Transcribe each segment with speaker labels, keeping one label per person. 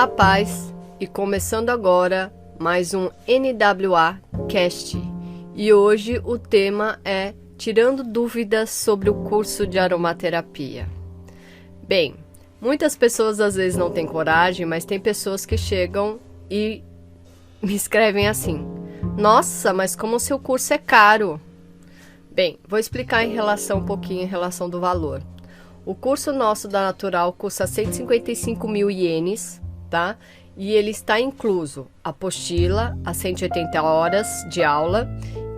Speaker 1: A paz, e começando agora mais um NWA Cast. E hoje o tema é tirando dúvidas sobre o curso de aromaterapia. Bem, muitas pessoas às vezes não têm coragem, mas tem pessoas que chegam e me escrevem assim: nossa, mas como o seu curso é caro. Bem, vou explicar um pouquinho em relação do valor. O curso nosso da Natural custa 155 mil ienes, tá? E ele está incluso a apostila, as 180 horas de aula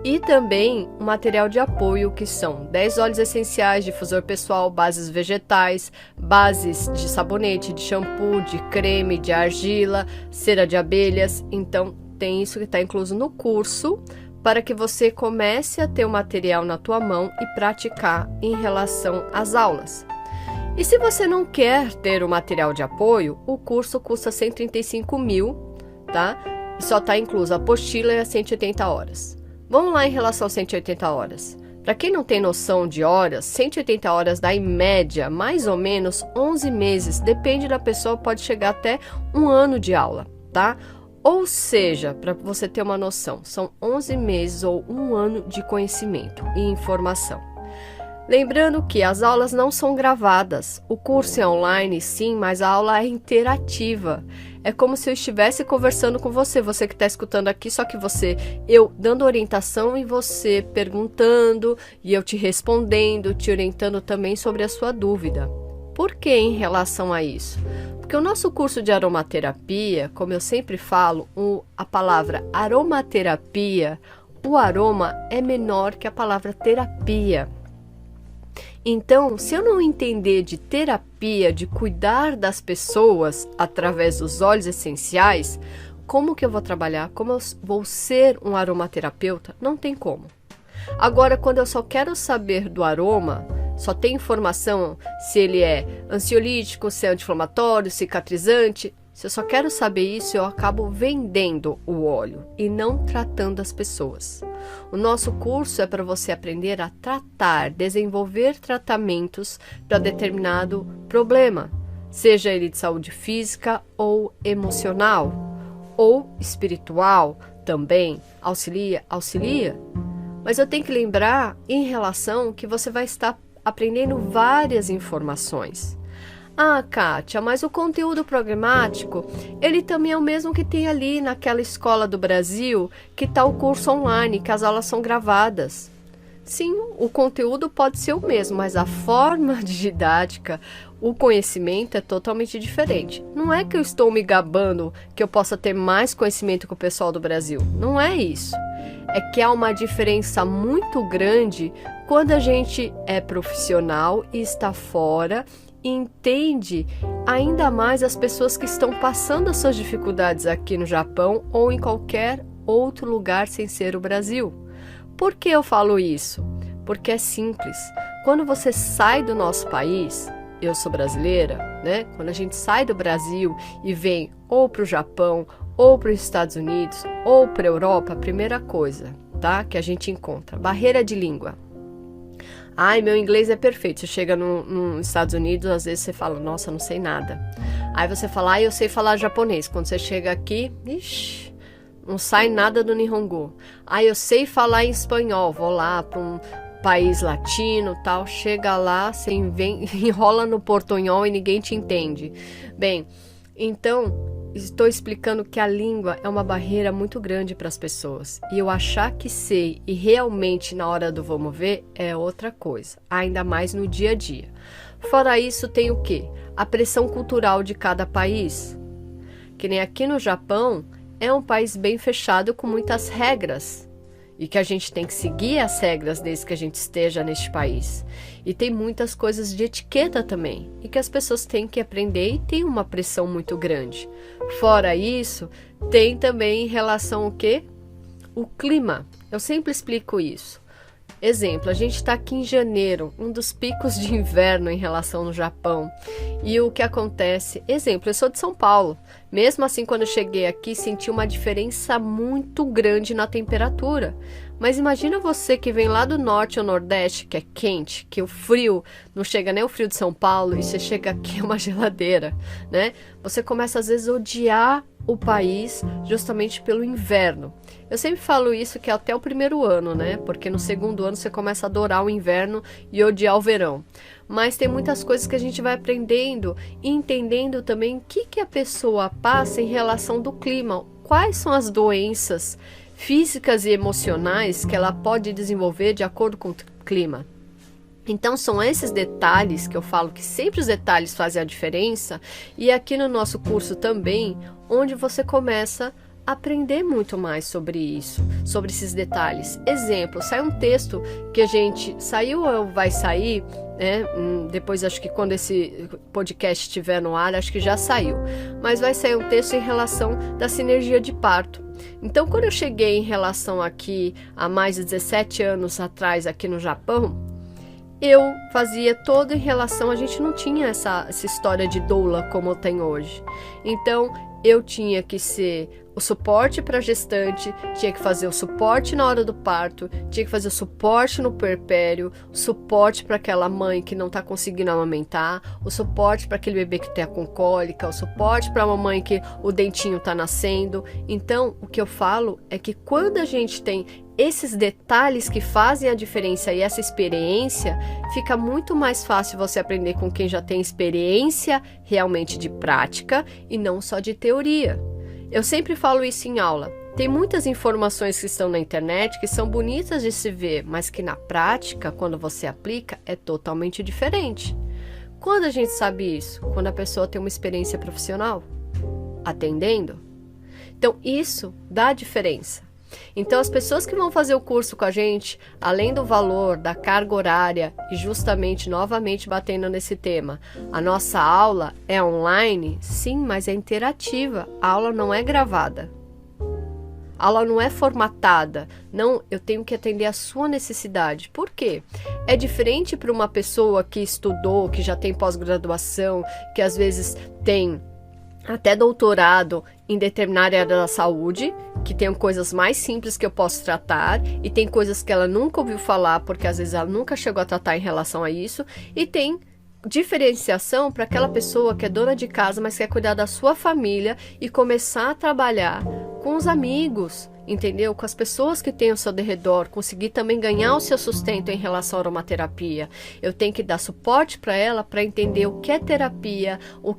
Speaker 1: e também o material de apoio, que são 10 óleos essenciais, difusor pessoal, bases vegetais, bases de sabonete, de shampoo, de creme, de argila, cera de abelhas. Então tem isso que está incluso no curso, para que você comece a ter o material na tua mão e praticar em relação às aulas. E se você não quer ter o material de apoio, o curso custa 135 mil, tá? E só está incluso a apostila e as 180 horas. Vamos lá em relação às 180 horas. Para quem não tem noção de horas, 180 horas dá em média mais ou menos 11 meses. Depende da pessoa, pode chegar até um ano de aula, tá? Ou seja, para você ter uma noção, são 11 meses ou um ano de conhecimento e informação. Lembrando que as aulas não são gravadas. O curso é online, sim, mas a aula é interativa. É como se eu estivesse conversando com você, você que está escutando aqui, só que eu dando orientação e você perguntando e eu te respondendo, te orientando também sobre a sua dúvida. Por que em relação a isso? Porque o nosso curso de aromaterapia, como eu sempre falo, a palavra aromaterapia, o aroma é menor que a palavra terapia. Então, se eu não entender de terapia, de cuidar das pessoas através dos óleos essenciais, como que eu vou trabalhar? Como eu vou ser um aromaterapeuta? Não tem como. Agora, quando eu só quero saber do aroma, só tem informação se ele é ansiolítico, se é anti-inflamatório, cicatrizante. Se eu só quero saber isso, eu acabo vendendo o óleo e não tratando as pessoas. O nosso curso é para você aprender a tratar, desenvolver tratamentos para determinado problema, seja ele de saúde física ou emocional, ou espiritual também, auxilia. Mas eu tenho que lembrar em relação que você vai estar aprendendo várias informações. Ah, Kátia, mas o conteúdo programático, ele também é o mesmo que tem ali naquela escola do Brasil, que está o curso online, que as aulas são gravadas. Sim, o conteúdo pode ser o mesmo, mas a forma de didática, o conhecimento é totalmente diferente. Não é que eu estou me gabando que eu possa ter mais conhecimento que o pessoal do Brasil. Não é isso. É que há uma diferença muito grande quando a gente é profissional e está fora e entende ainda mais as pessoas que estão passando as suas dificuldades aqui no Japão ou em qualquer outro lugar sem ser o Brasil. Por que eu falo isso? Porque é simples. Quando você sai do nosso país, eu sou brasileira, né? Quando a gente sai do Brasil e vem ou para o Japão, ou para os Estados Unidos, ou para a Europa, a primeira coisa, tá? Que a gente encontra, barreira de língua. Ai, meu inglês é perfeito. Você chega nos Estados Unidos, às vezes você fala, nossa, não sei nada. Aí você fala, eu sei falar japonês. Quando você chega aqui, ixi, não sai nada do Nihongo. Eu sei falar em espanhol, vou lá para um país latino, tal. Chega lá, você enrola no portunhol e ninguém te entende. Bem, então estou explicando que a língua é uma barreira muito grande para as pessoas. E eu achar que sei e realmente na hora do vamos ver é outra coisa. Ainda mais no dia a dia. Fora isso, tem o quê? A pressão cultural de cada país. Que nem aqui no Japão, é um país bem fechado com muitas regras. E que a gente tem que seguir as regras desde que a gente esteja neste país. E tem muitas coisas de etiqueta também, e que as pessoas têm que aprender e tem uma pressão muito grande. Fora isso, tem também em relação ao quê? O clima. Eu sempre explico isso. Exemplo, a gente está aqui em janeiro, um dos picos de inverno em relação no Japão. E o que acontece? Exemplo, eu sou de São Paulo. Mesmo assim, quando eu cheguei aqui, senti uma diferença muito grande na temperatura. Mas imagina você que vem lá do norte ou nordeste, que é quente, que o frio não chega nem o frio de São Paulo, e você chega aqui é uma geladeira, né? Você começa às vezes a odiar o país justamente pelo inverno. Eu sempre falo isso que é até o primeiro ano, né? Porque no segundo ano você começa a adorar o inverno e odiar o verão. Mas tem muitas coisas que a gente vai aprendendo e entendendo também o que a pessoa passa em relação do clima. Quais são as doenças físicas e emocionais que ela pode desenvolver de acordo com o clima. Então são esses detalhes que eu falo que sempre os detalhes fazem a diferença, e aqui no nosso curso também, onde você começa a aprender muito mais sobre isso, sobre esses detalhes. Exemplo, sai um texto que a gente saiu ou vai sair, né? Depois acho que quando esse podcast estiver no ar, acho que já saiu, mas vai sair um texto em relação da sinergia de parto. Então, quando eu cheguei em relação aqui há mais de 17 anos atrás aqui no Japão, eu fazia todo em relação, a gente não tinha essa história de doula como tem hoje. Então, eu tinha que ser o suporte para a gestante, tinha que fazer o suporte na hora do parto, tinha que fazer o suporte no puerpério, o suporte para aquela mãe que não está conseguindo amamentar, o suporte para aquele bebê que está com cólica, o suporte para a mamãe que o dentinho está nascendo. Então, o que eu falo é que quando a gente tem esses detalhes que fazem a diferença e essa experiência, fica muito mais fácil você aprender com quem já tem experiência realmente de prática e não só de teoria. Eu sempre falo isso em aula. Tem muitas informações que estão na internet que são bonitas de se ver, mas que na prática, quando você aplica, é totalmente diferente. Quando a gente sabe isso? Quando a pessoa tem uma experiência profissional, atendendo. Então, isso dá diferença. Então, as pessoas que vão fazer o curso com a gente, além do valor, da carga horária e justamente, novamente batendo nesse tema, a nossa aula é online? Sim, mas é interativa. A aula não é gravada. A aula não é formatada. Não, eu tenho que atender a sua necessidade. Por quê? É diferente para uma pessoa que estudou, que já tem pós-graduação, que às vezes tem até doutorado em determinada área da saúde, que tem coisas mais simples que eu posso tratar, e tem coisas que ela nunca ouviu falar, porque às vezes ela nunca chegou a tratar em relação a isso, e tem diferenciação para aquela pessoa que é dona de casa, mas quer cuidar da sua família e começar a trabalhar com os amigos, entendeu? Com as pessoas que têm ao seu redor, conseguir também ganhar o seu sustento em relação à aromaterapia. Eu tenho que dar suporte para ela para entender o que é terapia, o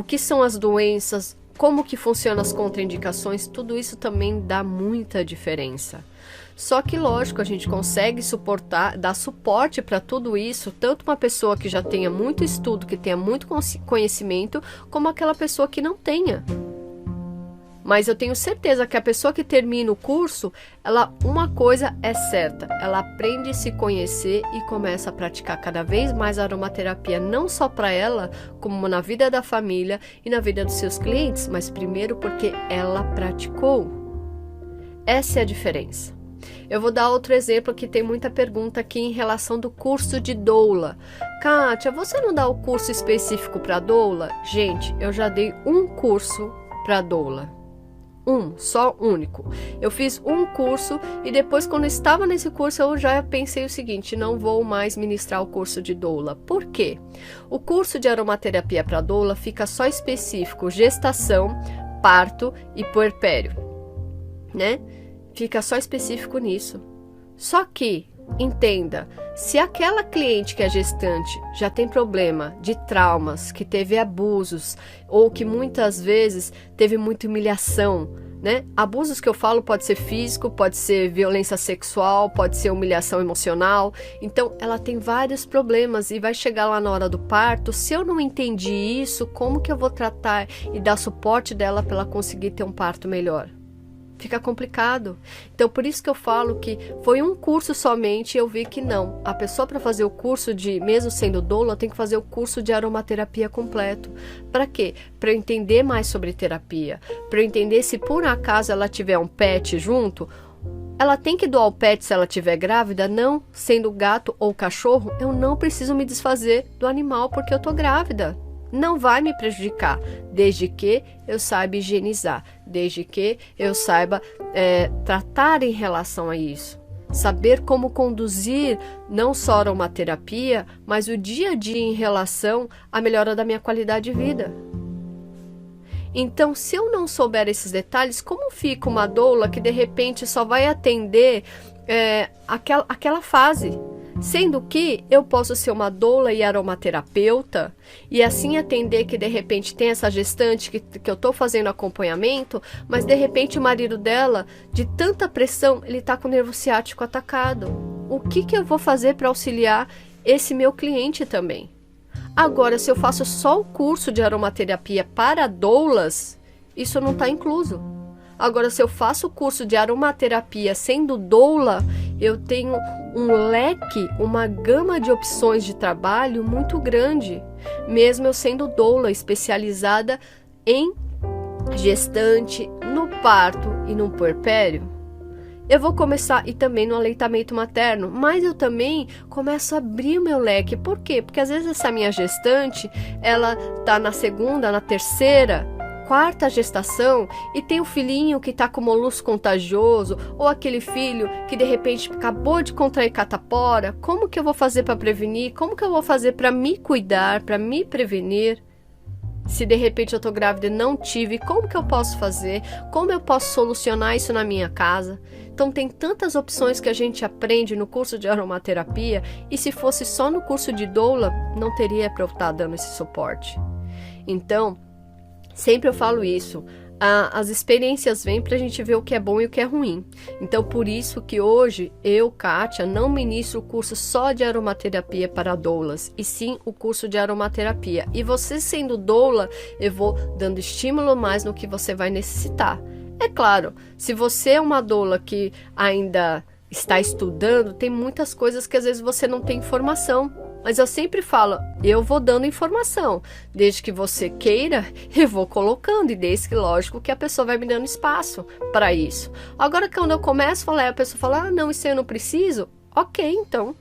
Speaker 1: que são as doenças, como que funcionam as contraindicações, tudo isso também dá muita diferença. Só que, lógico, a gente consegue suportar, dar suporte para tudo isso, tanto uma pessoa que já tenha muito estudo, que tenha muito conhecimento, como aquela pessoa que não tenha. Mas eu tenho certeza que a pessoa que termina o curso, uma coisa é certa, ela aprende a se conhecer e começa a praticar cada vez mais a aromaterapia, não só para ela, como na vida da família e na vida dos seus clientes, mas primeiro porque ela praticou. Essa é a diferença. Eu vou dar outro exemplo que tem muita pergunta aqui em relação do curso de doula. Kátia, você não dá o curso específico para doula? Gente, eu já dei um curso para doula. Só único. Eu fiz um curso e depois, quando eu estava nesse curso, eu já pensei o seguinte: não vou mais ministrar o curso de doula. Por quê? O curso de aromaterapia para doula fica só específico gestação, parto e puerpério, né? Fica só específico nisso. Só que, entenda, se aquela cliente que é gestante já tem problema de traumas, que teve abusos, ou que muitas vezes teve muita humilhação, né? Abusos que eu falo pode ser físico, pode ser violência sexual, pode ser humilhação emocional. Então, ela tem vários problemas e vai chegar lá na hora do parto. Se eu não entendi isso, como que eu vou tratar e dar suporte dela para ela conseguir ter um parto melhor? Fica complicado. Então, por isso que eu falo que foi um curso somente e eu vi que não. A pessoa, para fazer o curso de, mesmo sendo doula, tem que fazer o curso de aromaterapia completo. Para quê? Para eu entender mais sobre terapia. Para eu entender se por acaso ela tiver um pet junto, ela tem que doar o pet se ela estiver grávida? Não. Sendo gato ou cachorro, eu não preciso me desfazer do animal porque eu tô grávida. Não vai me prejudicar, desde que eu saiba higienizar, desde que eu saiba tratar em relação a isso. saber como conduzir não só a aromaterapia, mas o dia a dia em relação à melhora da minha qualidade de vida. Então, se eu não souber esses detalhes, como fica uma doula que de repente só vai atender aquela fase? Sendo que eu posso ser uma doula e aromaterapeuta e assim atender que de repente tem essa gestante que eu estou fazendo acompanhamento, mas de repente o marido dela, de tanta pressão, ele está com o nervo ciático atacado. O que eu vou fazer para auxiliar esse meu cliente também? Agora, se eu faço só o curso de aromaterapia para doulas, isso não está incluso. Agora, se eu faço o curso de aromaterapia sendo doula, eu tenho um leque, uma gama de opções de trabalho muito grande, mesmo eu sendo doula especializada em gestante, no parto e no puerpério. Eu vou começar, e também no aleitamento materno, mas eu também começo a abrir o meu leque. Por quê? Porque às vezes essa minha gestante, ela tá na segunda, na terceira, quarta gestação e tem o filhinho que está com molusco contagioso ou aquele filho que de repente acabou de contrair catapora. Como que eu vou fazer para prevenir? Como que eu vou fazer para me cuidar, para me prevenir? Se de repente eu estou grávida e não tive, como que eu posso fazer? Como eu posso solucionar isso na minha casa? Então tem tantas opções que a gente aprende no curso de aromaterapia e se fosse só no curso de doula, não teria para eu estar dando esse suporte. Então, sempre eu falo isso, as experiências vêm para a gente ver o que é bom e o que é ruim. Então, por isso que hoje eu, Kátia, não ministro o curso só de aromaterapia para doulas, e sim o curso de aromaterapia. E você sendo doula, eu vou dando estímulo mais no que você vai necessitar. É claro, se você é uma doula que ainda está estudando, tem muitas coisas que às vezes você não tem informação. Mas eu sempre falo, eu vou dando informação, desde que você queira, eu vou colocando, e desde que, lógico, que a pessoa vai me dando espaço para isso. Agora, quando eu começo a falar, a pessoa fala, não, isso eu não preciso, ok, então.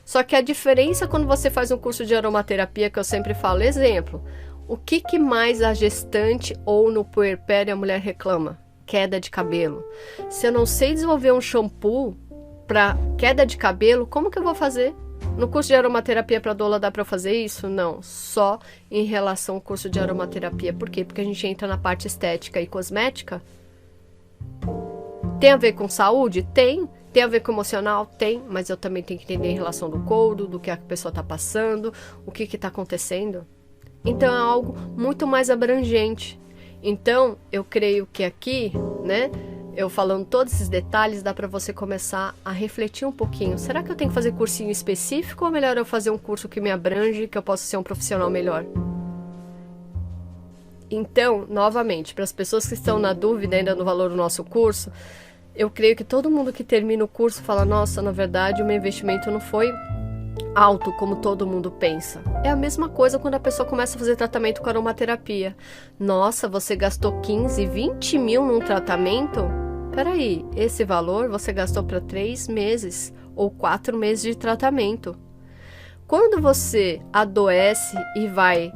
Speaker 1: Só que a diferença quando você faz um curso de aromaterapia, que eu sempre falo, exemplo, o que mais a gestante ou no puerpério a mulher reclama? Queda de cabelo. Se eu não sei desenvolver um shampoo para queda de cabelo, como que eu vou fazer? No curso de aromaterapia para doula dá para fazer isso? Não, só em relação ao curso de aromaterapia. Por quê? Porque a gente entra na parte estética e cosmética. Tem a ver com saúde? Tem. Tem a ver com emocional? Tem. Mas eu também tenho que entender em relação do couro, do que a pessoa está passando, o que está acontecendo. Então é algo muito mais abrangente. Então eu creio que aqui, né, eu falando todos esses detalhes, dá para você começar a refletir um pouquinho. Será que eu tenho que fazer cursinho específico ou é melhor eu fazer um curso que me abrange, que eu possa ser um profissional melhor? Então, novamente, para as pessoas que estão na dúvida ainda no valor do nosso curso, eu creio que todo mundo que termina o curso fala, nossa, na verdade o meu investimento não foi alto como todo mundo pensa. É a mesma coisa quando a pessoa começa a fazer tratamento com aromaterapia. Nossa, você gastou 15, 20 mil num tratamento? Peraí, esse valor você gastou para 3 meses ou 4 meses de tratamento. Quando você adoece e vai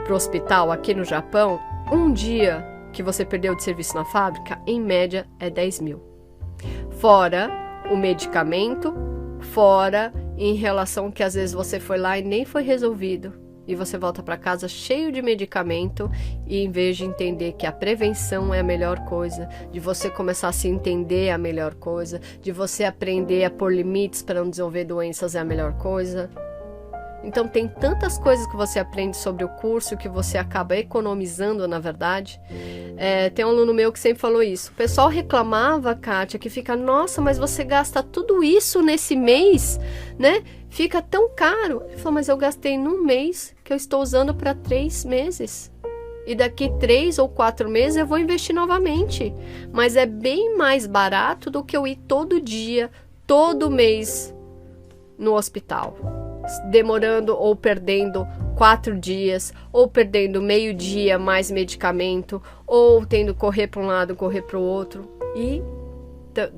Speaker 1: para o hospital aqui no Japão, um dia que você perdeu de serviço na fábrica, em média é 10 mil. Fora o medicamento, fora em relação que às vezes você foi lá e nem foi resolvido. E você volta para casa cheio de medicamento e em vez de entender que a prevenção é a melhor coisa, de você começar a se entender é a melhor coisa, de você aprender a pôr limites para não desenvolver doenças é a melhor coisa. Então tem tantas coisas que você aprende sobre o curso que você acaba economizando, na verdade. Tem um aluno meu que sempre falou isso. O pessoal reclamava, Kátia, que fica, nossa, mas você gasta tudo isso nesse mês, né? Fica tão caro. Ele falou, mas eu gastei num mês que eu estou usando para 3 meses. E daqui 3 ou 4 meses eu vou investir novamente. Mas é bem mais barato do que eu ir todo dia, todo mês no hospital. Demorando ou perdendo 4 dias, ou perdendo meio dia mais medicamento, ou tendo que correr para um lado, correr para o outro. E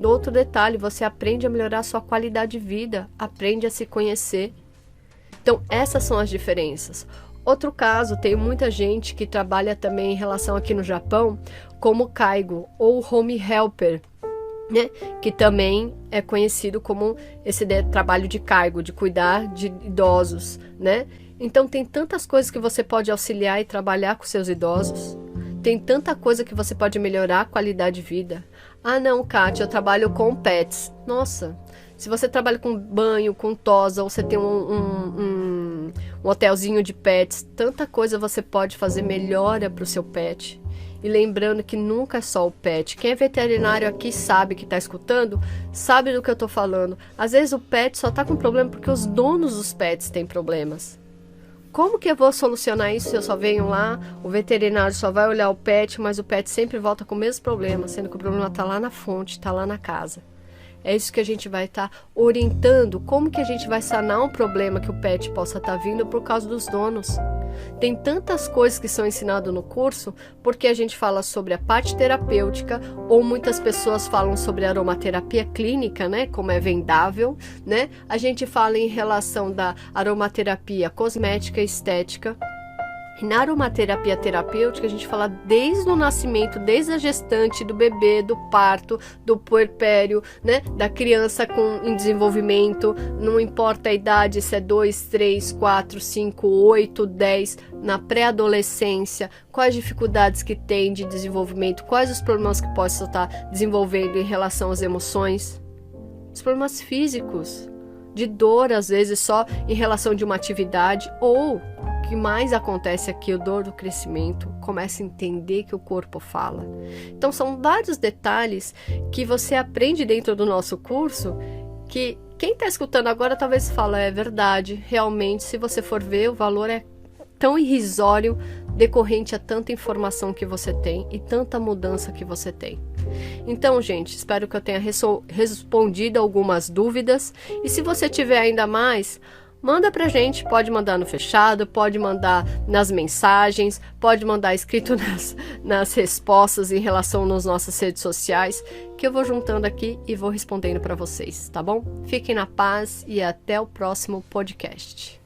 Speaker 1: outro detalhe, você aprende a melhorar a sua qualidade de vida, aprende a se conhecer. Então essas são as diferenças. Outro caso, tem muita gente que trabalha também em relação aqui no Japão como Kaigo ou Home Helper. né? Que também é conhecido como esse trabalho de cargo, de cuidar de idosos, né? Então tem tantas coisas que você pode auxiliar e trabalhar com seus idosos. Tem tanta coisa que você pode melhorar a qualidade de vida. Ah não, Kátia, eu trabalho com pets. Nossa, se você trabalha com banho, com tosa, ou você tem um hotelzinho de pets, tanta coisa você pode fazer melhora para o seu pet. E lembrando que nunca é só o pet. Quem é veterinário aqui sabe, que está escutando, sabe do que eu estou falando. Às vezes o pet só está com problema porque os donos dos pets têm problemas. Como que eu vou solucionar isso se eu só venho lá, o veterinário só vai olhar o pet, mas o pet sempre volta com o mesmo problema, sendo que o problema está lá na fonte, está lá na casa. É isso que a gente vai estar orientando, como que a gente vai sanar um problema que o pet possa estar vindo por causa dos donos. Tem tantas coisas que são ensinadas no curso, porque a gente fala sobre a parte terapêutica, ou muitas pessoas falam sobre aromaterapia clínica, né, como é vendável, né? A gente fala em relação da aromaterapia cosmética e estética. E na aromaterapia terapêutica, a gente fala desde o nascimento, desde a gestante, do bebê, do parto, do puerpério, né? Da criança em desenvolvimento, não importa a idade, se é 2, 3, 4, 5, 8, 10, na pré-adolescência, quais dificuldades que tem de desenvolvimento, quais os problemas que possa estar desenvolvendo em relação às emoções, os problemas físicos, de dor, às vezes só em relação de uma atividade, ou o que mais acontece aqui, o dor do crescimento, começa a entender que o corpo fala. Então são vários detalhes que você aprende dentro do nosso curso, que quem está escutando agora talvez fale, é verdade, realmente, se você for ver, o valor é tão irrisório decorrente a tanta informação que você tem e tanta mudança que você tem. Então, gente, espero que eu tenha respondido algumas dúvidas, e se você tiver ainda mais, manda pra gente, pode mandar no fechado, pode mandar nas mensagens, pode mandar escrito nas respostas em relação nas nossas redes sociais, que eu vou juntando aqui e vou respondendo para vocês, tá bom? Fiquem na paz e até o próximo podcast.